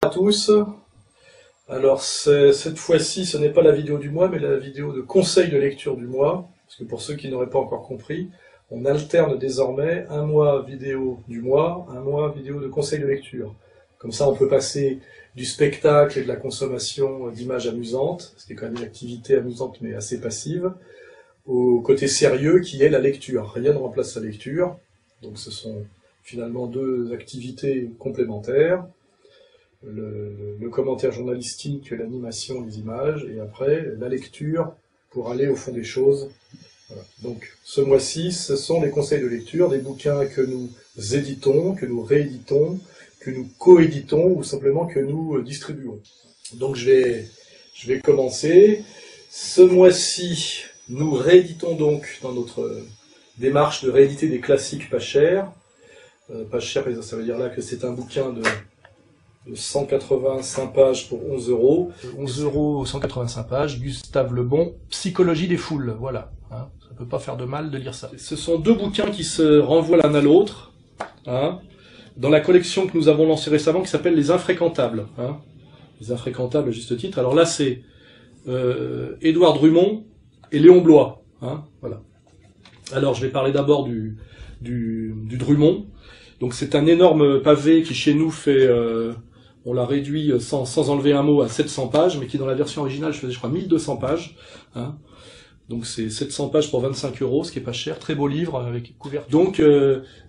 À tous. Alors cette fois-ci, ce n'est pas la vidéo du mois, mais la vidéo de conseil de lecture du mois. Parce que pour ceux qui n'auraient pas encore compris, on alterne désormais un mois vidéo du mois, un mois vidéo de conseil de lecture. Comme ça, on peut passer du spectacle et de la consommation d'images amusantes, ce qui est quand même une activité amusante mais assez passive, au côté sérieux qui est la lecture. Rien ne remplace la lecture, donc ce sont finalement deux activités complémentaires. Le commentaire journalistique, l'animation, les images, et après la lecture pour aller au fond des choses. Voilà. Donc ce mois-ci, ce sont les conseils de lecture, des bouquins que nous éditons, que nous rééditons, que nous coéditons ou simplement que nous distribuons. Donc je vais commencer. Ce mois-ci, nous rééditons donc dans notre démarche de rééditer des classiques pas chers. Pas cher, ça veut dire là que c'est un bouquin de 185 pages pour 11 €. 11 €, 185 pages, Gustave Le Bon, Psychologie des foules, voilà. Hein, ça peut pas faire de mal de lire ça. Ce sont deux bouquins qui se renvoient l'un à l'autre, hein, dans la collection que nous avons lancée récemment, qui s'appelle Les Infréquentables. Hein. Les Infréquentables, à juste titre. Alors là, c'est Édouard Drummond et Léon Bloy. Hein, voilà. Alors, je vais parler d'abord du Drummond. Donc c'est un énorme pavé qui, chez nous, fait... on l'a réduit sans enlever un mot à 700 pages, mais qui dans la version originale, je faisais je crois 1200 pages. Hein. Donc c'est 700 pages pour 25 €, ce qui est pas cher. Très beau livre avec couverture. Donc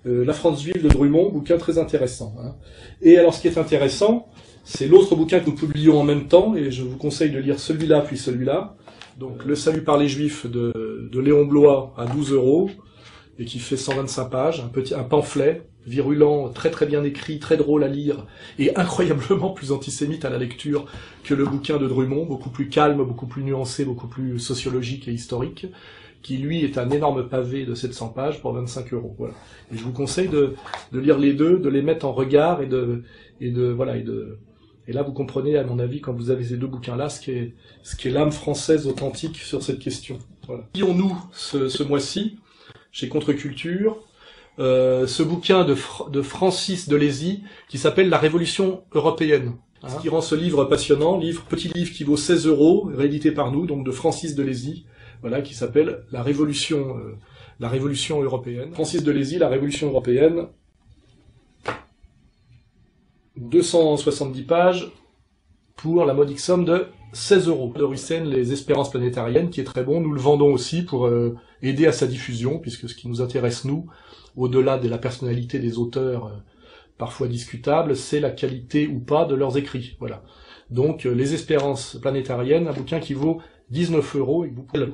La France vive de Drummond, bouquin très intéressant. Hein. Et alors ce qui est intéressant, c'est l'autre bouquin que nous publions en même temps, et je vous conseille de lire celui-là puis celui-là. Donc Le salut par les Juifs de Léon Bloy à 12 €, et qui fait 125 pages, un pamphlet virulent, très très bien écrit, très drôle à lire, et incroyablement plus antisémite à la lecture que le bouquin de Drummond, beaucoup plus calme, beaucoup plus nuancé, beaucoup plus sociologique et historique, qui lui est un énorme pavé de 700 pages pour 25 €. Voilà. Et je vous conseille de lire les deux, de les mettre en regard, et là vous comprenez, à mon avis, quand vous avez ces deux bouquins-là, ce qui est l'âme française authentique sur cette question. Voilà. Lisons-nous ce mois-ci, chez Contre-Culture, ce bouquin de Francis Delézy qui s'appelle La Révolution européenne. Hein, ce qui rend ce livre passionnant, petit livre qui vaut 16 €, réédité par nous, donc de Francis Delézy, voilà, qui s'appelle La Révolution européenne. Francis Delézy, La Révolution européenne, 270 pages pour la modique somme de 16 €. De Russen, Les Espérances planétariennes, qui est très bon. Nous le vendons aussi pour aider à sa diffusion, puisque ce qui nous intéresse, nous, au-delà de la personnalité des auteurs parfois discutables, c'est la qualité ou pas de leurs écrits. Voilà. Donc, Les Espérances planétariennes, un bouquin qui vaut 19 €. Et vous pouvez...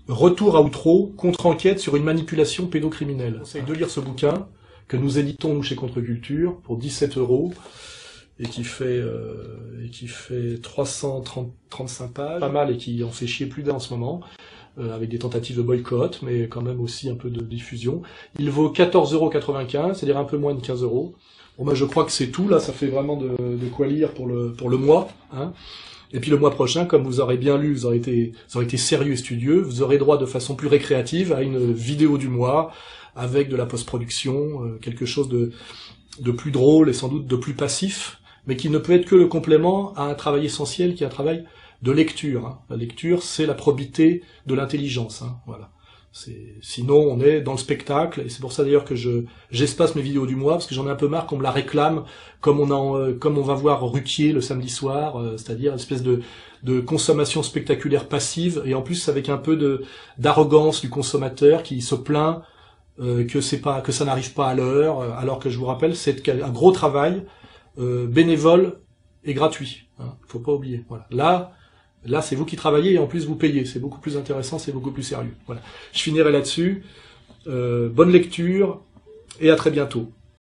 Retour à Outreau, contre-enquête sur une manipulation pédocriminelle. Je conseille de lire ce bouquin, que nous éditons, nous, chez Contre-Culture, pour 17 €. Et qui fait 335 pages, pas mal, et qui en fait chier plus d'un en ce moment, avec des tentatives de boycott, mais quand même aussi un peu de diffusion. Il vaut 14,95 €, c'est-à-dire un peu moins de 15 €. Bon, ben, je crois que c'est tout, là, ça fait vraiment de quoi lire pour le mois. Hein. Et puis le mois prochain, comme vous aurez bien lu, vous aurez été sérieux et studieux, vous aurez droit de façon plus récréative à une vidéo du mois, avec de la post-production, quelque chose de plus drôle et sans doute de plus passif, mais qui ne peut être que le complément à un travail essentiel qui est un travail de lecture. Hein. La lecture, c'est la probité de l'intelligence. Hein. Voilà. Sinon, on est dans le spectacle, et c'est pour ça d'ailleurs que j'espace mes vidéos du mois, parce que j'en ai un peu marre qu'on me la réclame, comme on va voir Ruquier le samedi soir, c'est-à-dire une espèce de consommation spectaculaire passive, et en plus avec un peu d'arrogance du consommateur qui se plaint que ça n'arrive pas à l'heure, alors que je vous rappelle, c'est un gros travail bénévole et gratuit. Hein, faut pas oublier. Voilà. Là, c'est vous qui travaillez et en plus vous payez. C'est beaucoup plus intéressant, c'est beaucoup plus sérieux. Voilà. Je finirai là-dessus. Bonne lecture et à très bientôt.